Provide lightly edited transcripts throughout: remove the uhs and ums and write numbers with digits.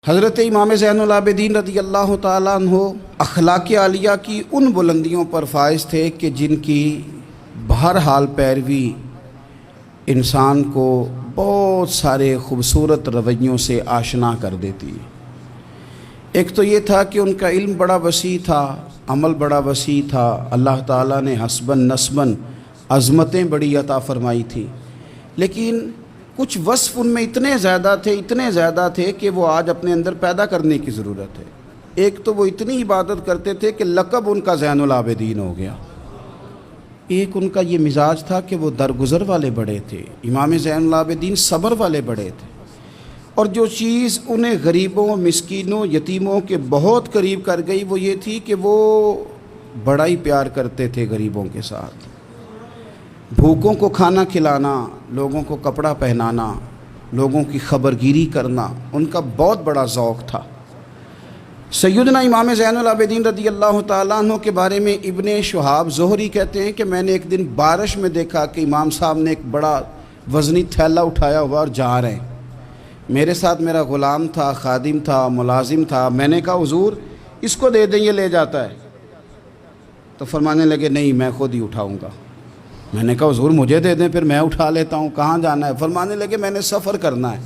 حضرت امام زین العابدین رضی اللہ تعالیٰ عنہ اخلاق عالیہ کی ان بلندیوں پر فائز تھے کہ جن کی بہرحال پیروی انسان کو بہت سارے خوبصورت رویوں سے آشنا کر دیتی ہے۔ ایک تو یہ تھا کہ ان کا علم بڑا وسیع تھا، عمل بڑا وسیع تھا، اللہ تعالیٰ نے حسباً نسباً عظمتیں بڑی عطا فرمائی تھیں، لیکن کچھ وصف ان میں اتنے زیادہ تھے کہ وہ آج اپنے اندر پیدا کرنے کی ضرورت ہے۔ ایک تو وہ اتنی عبادت کرتے تھے کہ لقب ان کا زین العابدین ہو گیا۔ ایک ان کا یہ مزاج تھا کہ وہ درگزر والے بڑے تھے۔ امام زین العابدین صبر والے بڑے تھے، اور جو چیز انہیں غریبوں، مسکینوں، یتیموں کے بہت قریب کر گئی وہ یہ تھی کہ وہ بڑا ہی پیار کرتے تھے غریبوں کے ساتھ۔ بھوکوں کو کھانا کھلانا، لوگوں کو کپڑا پہنانا، لوگوں کی خبرگیری کرنا ان کا بہت بڑا ذوق تھا۔ سیدنا امام زین العابدین رضی اللہ تعالیٰ عنہ کے بارے میں ابن شہاب زہری کہتے ہیں کہ میں نے ایک دن بارش میں دیکھا کہ امام صاحب نے ایک بڑا وزنی تھیلا اٹھایا ہوا اور جا رہے ہیں۔ میرے ساتھ میرا غلام تھا، خادم تھا، ملازم تھا۔ میں نے کہا حضور اس کو دے دیں، یہ لے جاتا ہے۔ تو فرمانے لگے نہیں، میں خود ہی اٹھاؤں گا۔ میں نے کہا حضور مجھے دے دیں، پھر میں اٹھا لیتا ہوں، کہاں جانا ہے؟ فرمانے لگے میں نے سفر کرنا ہے،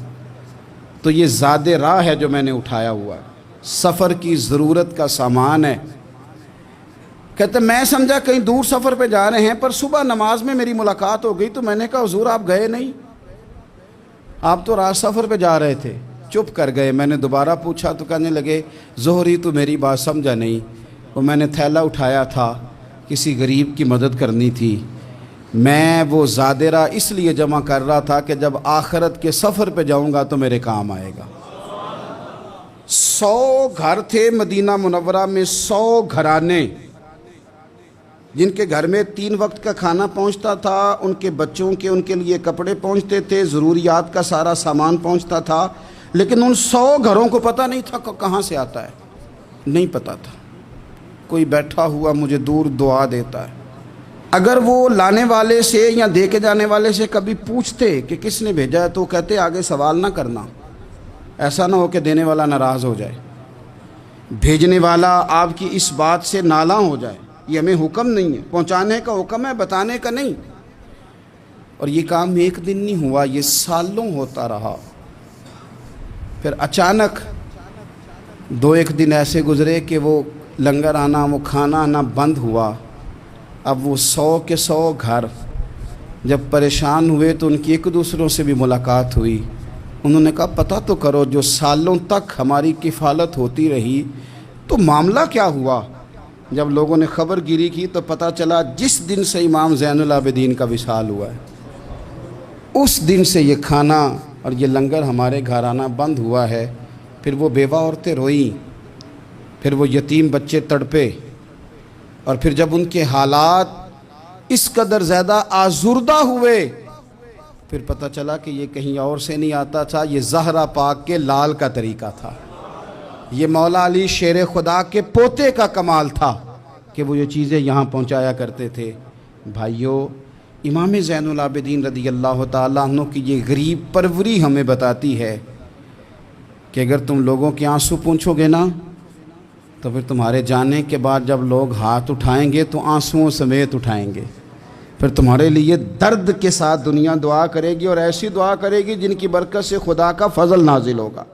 تو یہ زاد راہ ہے جو میں نے اٹھایا ہوا ہے، سفر کی ضرورت کا سامان ہے۔ کہتے میں سمجھا کہیں دور سفر پہ جا رہے ہیں، پر صبح نماز میں میری ملاقات ہو گئی، تو میں نے کہا حضور آپ گئے نہیں، آپ تو رات سفر پہ جا رہے تھے۔ چپ کر گئے۔ میں نے دوبارہ پوچھا تو کہنے لگے زہری تو میری بات سمجھا نہیں، وہ میں نے تھیلا اٹھایا تھا، کسی غریب کی مدد کرنی تھی، میں وہ زادرہ اس لیے جمع کر رہا تھا کہ جب آخرت کے سفر پہ جاؤں گا تو میرے کام آئے گا۔ 100 گھر تھے مدینہ منورہ میں، 100 گھرانے جن کے گھر میں 3 وقت کا کھانا پہنچتا تھا، ان کے بچوں کے ان کے لیے کپڑے پہنچتے تھے، ضروریات کا سارا سامان پہنچتا تھا، لیکن ان 100 گھروں کو پتہ نہیں تھا کہاں سے آتا ہے، نہیں پتہ تھا۔ کوئی بیٹھا ہوا مجھے دور دعا دیتا ہے۔ اگر وہ لانے والے سے یا دے کے جانے والے سے کبھی پوچھتے کہ کس نے بھیجا ہے تو کہتے آگے سوال نہ کرنا، ایسا نہ ہو کہ دینے والا ناراض ہو جائے، بھیجنے والا آپ کی اس بات سے نالاں ہو جائے۔ یہ ہمیں حکم نہیں ہے، پہنچانے کا حکم ہے، بتانے کا نہیں۔ اور یہ کام ایک دن نہیں ہوا، یہ سالوں ہوتا رہا۔ پھر اچانک 2-1 دن ایسے گزرے کہ وہ لنگر آنا، وہ کھانا آنا بند ہوا۔ اب وہ 100 کے 100 گھر جب پریشان ہوئے تو ان کی ایک دوسروں سے بھی ملاقات ہوئی۔ انہوں نے کہا پتہ تو کرو، جو سالوں تک ہماری کفالت ہوتی رہی تو معاملہ کیا ہوا؟ جب لوگوں نے خبر گیری کی تو پتہ چلا جس دن سے امام زین العابدین کا وصال ہوا ہے اس دن سے یہ کھانا اور یہ لنگر ہمارے گھر آنا بند ہوا ہے۔ پھر وہ بیوہ عورتیں روئیں، پھر وہ یتیم بچے تڑپے، اور پھر جب ان کے حالات اس قدر زیادہ آزردہ ہوئے پھر پتہ چلا کہ یہ کہیں اور سے نہیں آتا تھا، یہ زہرا پاک کے لال کا طریقہ تھا، یہ مولا علی شیر خدا کے پوتے کا کمال تھا کہ وہ یہ چیزیں یہاں پہنچایا کرتے تھے۔ بھائیو، امام زین العابدین رضی اللہ تعالیٰ عنہ کی یہ غریب پروری ہمیں بتاتی ہے کہ اگر تم لوگوں کے آنسو پوچھو گے نا تو پھر تمہارے جانے کے بعد جب لوگ ہاتھ اٹھائیں گے تو آنسوؤں سمیت اٹھائیں گے، پھر تمہارے لیے درد کے ساتھ دنیا دعا کرے گی، اور ایسی دعا کرے گی جن کی برکت سے خدا کا فضل نازل ہوگا۔